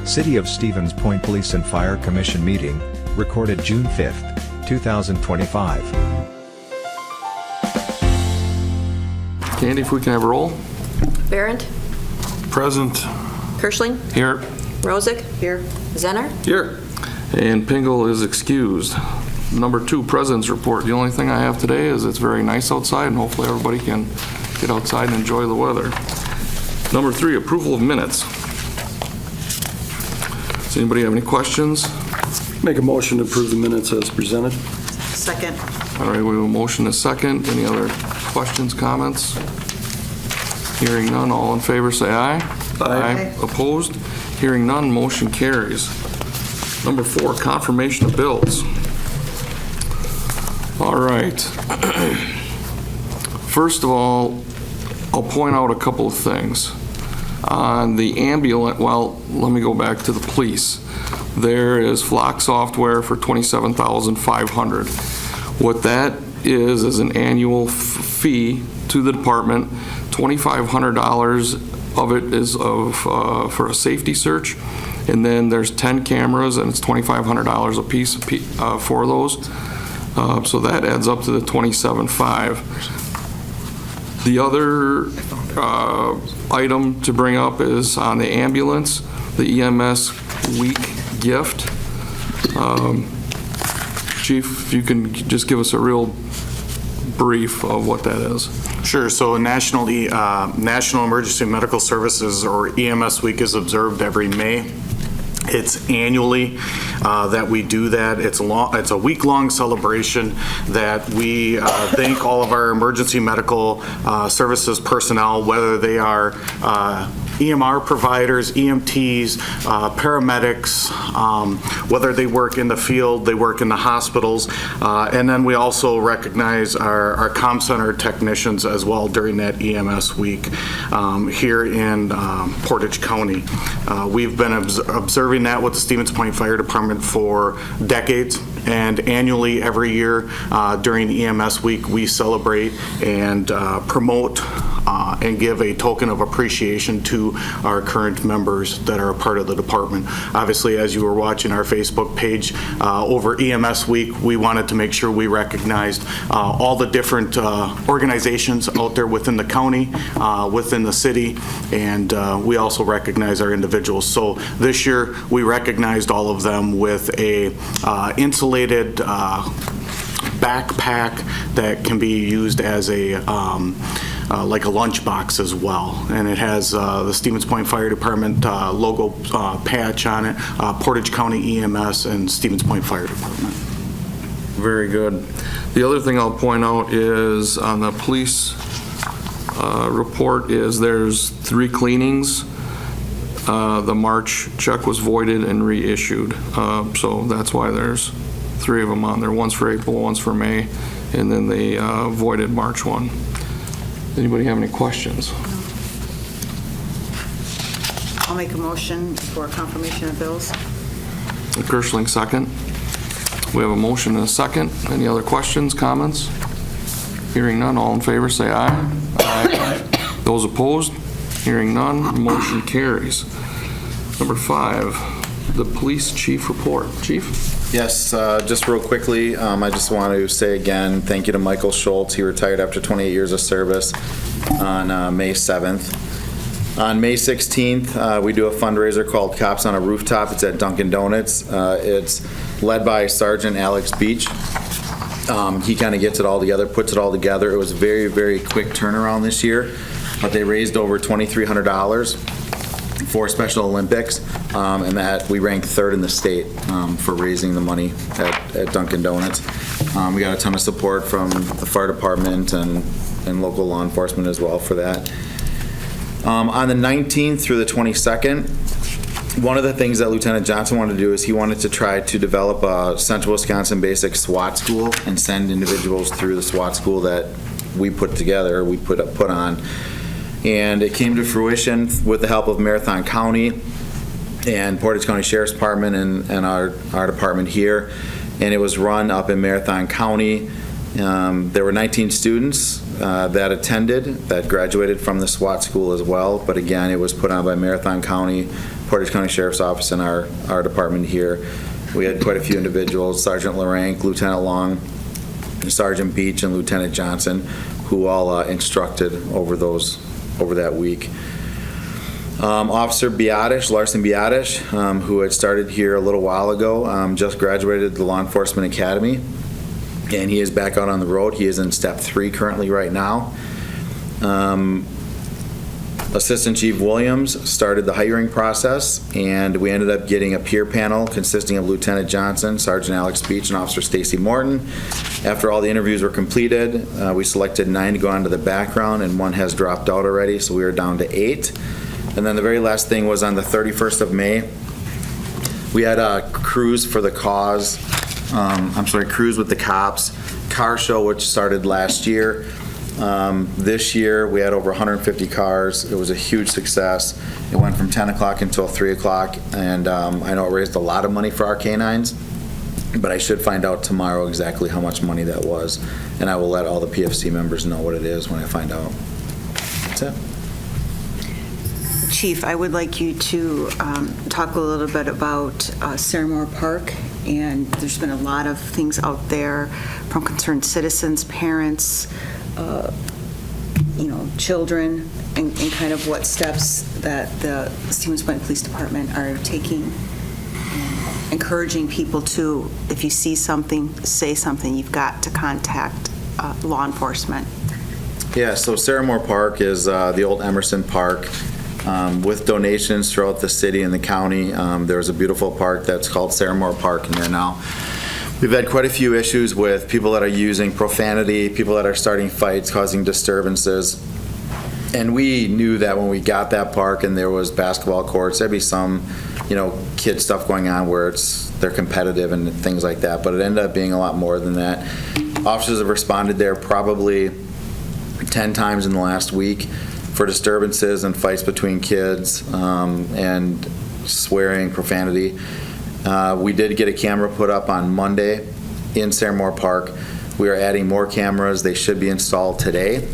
City of Stevens Point Police and Fire Commission meeting, recorded June 5, 2025. Candy, if we can have a roll. Barrett, Present. Kirschling, Here. Rozick, here, Zenner, Here. And Pingle is excused. Number 2, President's Report. The only thing I have today is it's very nice outside, and hopefully everybody can get outside and enjoy the weather. Number 3, approval of minutes. Does anybody have any questions? Make a motion to approve the minutes as presented. Second. All right, we have a motion and a second. Any other questions, comments? Hearing none, all in favor say aye. Aye. Opposed? Hearing none, motion carries. Number 4, confirmation of bills. All right. First of all, I'll point out a couple of things. On the ambulance, well, let me go back to the police. There is Flock software for $27,500. What that is an annual fee to the department. $2,500 of it is for a safety search, and then there's 10 cameras, and it's $2,500 a piece for those. So that adds up to the $27,500. The other item to bring up is on the ambulance, the EMS week gift. Chief, if you can just give us a real brief of what that is. Sure. So National Emergency Medical Services, or EMS Week, is observed every May. It's annually that we do that. It's a week-long celebration that we thank all of our emergency medical services personnel, whether they are EMR providers, EMTs, paramedics, whether they work in the field, they work in the hospitals, and then we also recognize our comm center technicians as well during that EMS week here in Portage County. We've been observing that with the Stevens Point Fire Department for decades, and annually every year during EMS week we celebrate and promote and give a token of appreciation to our current members that are a part of the department. Obviously, as you were watching our Facebook page over EMS week, we wanted to make sure we recognized all the different organizations out there within the county, within the city, and we also recognize our individuals. So this year we recognized all of them with a insulated backpack that can be used as a like a lunch box as well, and it has the Stevens Point Fire Department logo patch on it, Portage County EMS and Stevens Point Fire Department. Very good. The other thing I'll point out is on the police report is there's 3 cleanings. The March check was voided and reissued, so that's why there's 3 of them on there. One's for April, one's for May, and then the voided March one. Anybody have any questions? I'll make a motion for confirmation of bills. Kirschling, second. We have a motion and a second. Any other questions, comments? Hearing none, all in favor say aye. Aye. Those opposed? Hearing none, motion carries. Number 5, the police chief report. Chief? Yes, just real quickly, I just want to say again, thank you to Michael Schultz. He retired after 28 years of service on May 7th. On May 16th, we do a fundraiser called Cops on a Rooftop. It's at Dunkin' Donuts. It's led by Sergeant Alex Beach. He kind of gets it all together, puts it all together. It was a very, very quick turnaround this year, but they raised over $2,300 for Special Olympics, and that we ranked 3rd in the state for raising the money at Dunkin' Donuts. We got a ton of support from the fire department and local law enforcement as well for that. On the 19th through the 22nd, one of the things that Lieutenant Johnson wanted to do is he wanted to try to develop a Central Wisconsin basic SWAT school and send individuals through the SWAT school that we put together, we put on. And it came to fruition with the help of Marathon County and Portage County Sheriff's Department and our department here. And it was run up in Marathon County. There were 19 students that attended, that graduated from the SWAT school as well. But again, it was put on by Marathon County, Portage County Sheriff's Office, and our department here. We had quite a few individuals, Sergeant LaRank, Lieutenant Long, Sergeant Beach, and Lieutenant Johnson, who all instructed over that week. Officer Beatish, Larson Beatish, who had started here a little while ago, just graduated the Law Enforcement Academy, and he is back out on the road. He is in step 3 currently right now. Assistant Chief Williams started the hiring process, and we ended up getting a peer panel consisting of Lieutenant Johnson, Sergeant Alex Beach, and Officer Stacy Morton. After all the interviews were completed, we selected 9 to go onto the background, and 1 has dropped out already, so we are down to 8. And then the very last thing was on the 31st of May, we had a Cruise for the Cause, Cruise with the Cops car show, which started last year. This year, we had over 150 cars. It was a huge success. It went from 10 o'clock until 3 o'clock, and I know it raised a lot of money for our canines, but I should find out tomorrow exactly how much money that was, and I will let all the PFC members know what it is when I find out. That's it. Chief, I would like you to talk a little bit about Saremore Park, and there's been a lot of things out there from concerned citizens, parents, children, and kind of what steps that the Stevens Point Police Department are taking, encouraging people to, if you see something, say something. You've got to contact law enforcement. Yeah, so Saremore Park is the old Emerson Park. With donations throughout the city and the county, there's a beautiful park that's called Saremore Park in there now. We've had quite a few issues with people that are using profanity, people that are starting fights, causing disturbances. And we knew that when we got that park and there was basketball courts, there'd be some, kid stuff going on where they're competitive and things like that. But it ended up being a lot more than that. Officers have responded there probably 10 times in the last week for disturbances and fights between kids and swearing, profanity. We did get a camera put up on Monday in Saremore Park. We are adding more cameras. They should be installed today.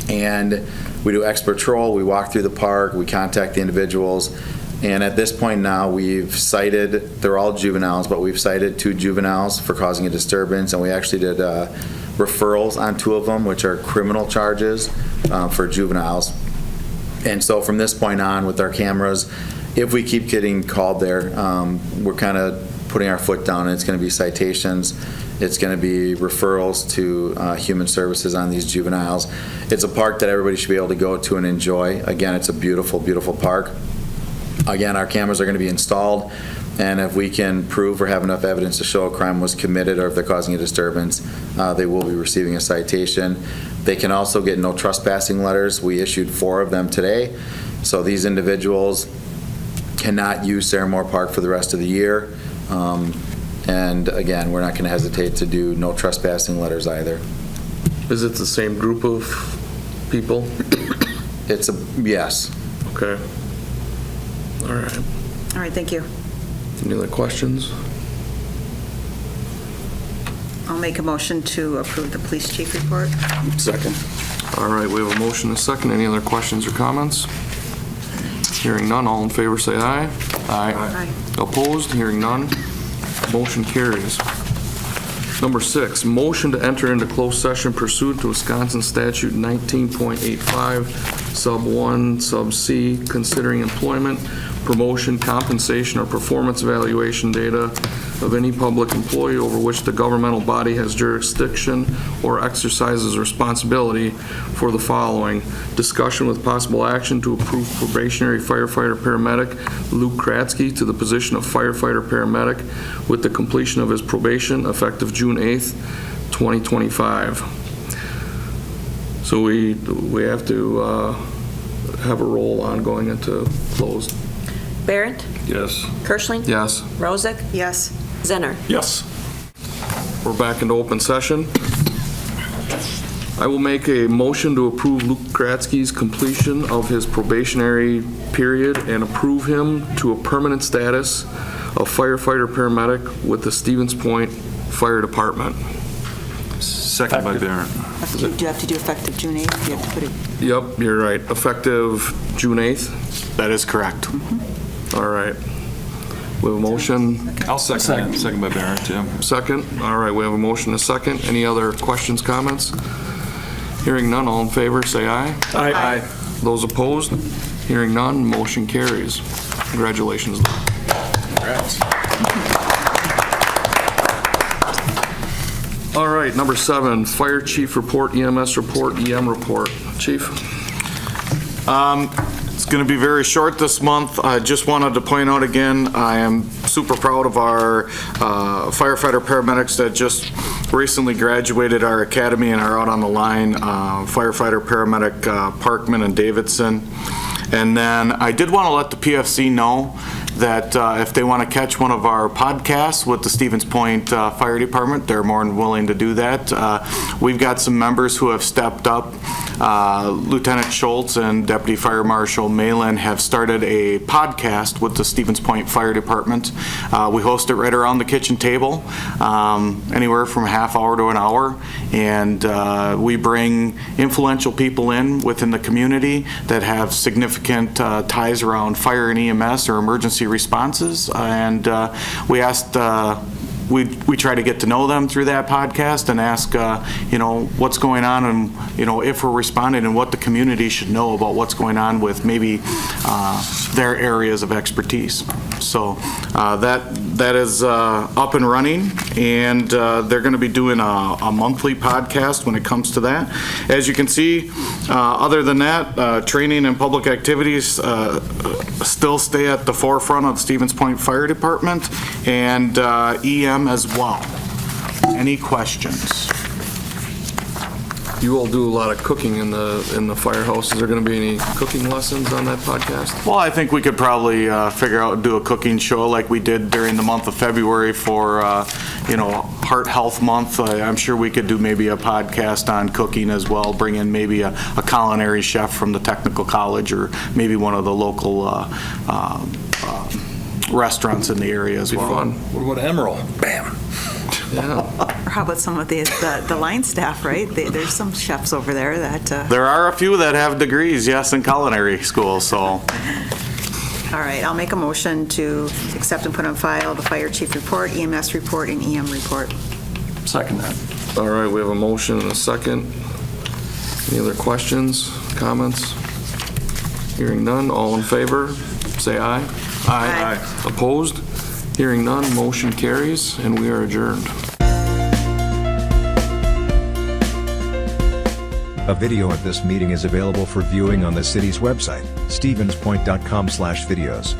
And we do expert patrol. We walk through the park. We contact the individuals. And at this point now, we've cited, they're all juveniles, but we've cited 2 juveniles for causing a disturbance. And we actually did referrals on 2 of them, which are criminal charges for juveniles. And so from this point on with our cameras, if we keep getting called there, we're kind of putting our foot down, and it's going to be citations. It's going to be referrals to human services on these juveniles. It's a park that everybody should be able to go to and enjoy. Again, it's a beautiful, beautiful park. Again, our cameras are going to be installed, and if we can prove or have enough evidence to show a crime was committed, or if they're causing a disturbance, they will be receiving a citation. They can also get no trespassing letters. We issued 4 of them today. So these individuals cannot use Saremore Park for the rest of the year. And again, we're not going to hesitate to do no trespassing letters either. Is it the same group of people? Yes. Okay. All right. All right, thank you. Any other questions? I'll make a motion to approve the police chief report. Second. All right, we have a motion and a second. Any other questions or comments? Hearing none, all in favor say aye. Aye. Opposed? Hearing none. Motion carries. Number 6, motion to enter into closed session pursuant to Wisconsin Statute 19.85, sub 1, sub C, considering employment, promotion, compensation, or performance evaluation data of any public employee over which the governmental body has jurisdiction or exercises responsibility for the following: discussion with possible action to approve probationary firefighter paramedic Luke Kratzke to the position of firefighter paramedic with the completion of his probation effective June 8th, 2025. So we have to have a roll on going into closed. Barrett, Yes. Kirschling, Yes. Rozick, Yes. Zenner. Yes. We're back into open session. I will make a motion to approve Luke Kratzke's completion of his probationary period and approve him to a permanent status of firefighter paramedic with the Stevens Point Fire Department. Second by Barrett. Do you have to do effective June 8th? Do you have to put it? Yep, you're right. Effective June 8th? That is correct. All right. We have a motion. I'll second that. Second by Barrett, yeah. Second. All right, we have a motion, a second. Any other questions, comments? Hearing none, all in favor, say aye. Aye. Those opposed? Hearing none, motion carries. Congratulations. All right, number 7, Fire Chief Report, EMS Report, EM Report. Chief? It's going to be very short this month. I just wanted to point out again, I am super proud of our firefighter paramedics that just recently graduated our academy and are out on the line, firefighter paramedic Parkman and Davidson. And then I did want to let the PFC know that if they want to catch one of our podcasts with the Stevens Point Fire Department, they're more than willing to do that. We've got some members who have stepped up. Lieutenant Schultz and Deputy Fire Marshal Malin have started a podcast with the Stevens Point Fire Department. We host it right around the kitchen table, anywhere from a half hour to an hour, and we bring influential people in within the community that have significant ties around fire and EMS or emergency responses, and we asked we try to get to know them through that podcast and ask, what's going on and, if we're responding and what the community should know about what's going on with maybe their areas of expertise. So that is up and running, and they're going to be doing a monthly podcast when it comes to that. As you can see, other than that, training and public activities still stay at the forefront of the Stevens Point Fire Department, and EM as well. Any questions? You all do a lot of cooking in the firehouse. Is there going to be any cooking lessons on that podcast? Well, I think we could probably figure out, do a cooking show like we did during the month of February for, Heart Health Month. I'm sure we could do maybe a podcast on cooking as well, bring in maybe a culinary chef from the technical college or maybe one of the local restaurants in the area as well. Fun. What about Emerald? Bam. Yeah. Or how about some of the line staff, right? There's some chefs over there that... There are a few that have degrees, yes, in culinary school, so. All right, I'll make a motion to accept and put on file the Fire Chief Report, EMS Report, and EM Report. Second that. All right, we have a motion and a second. Any other questions, comments? Hearing none, all in favor, say aye. Aye. Opposed? Hearing none, motion carries, and we are adjourned. A video of this meeting is available for viewing on the city's website, stevenspoint.com/videos.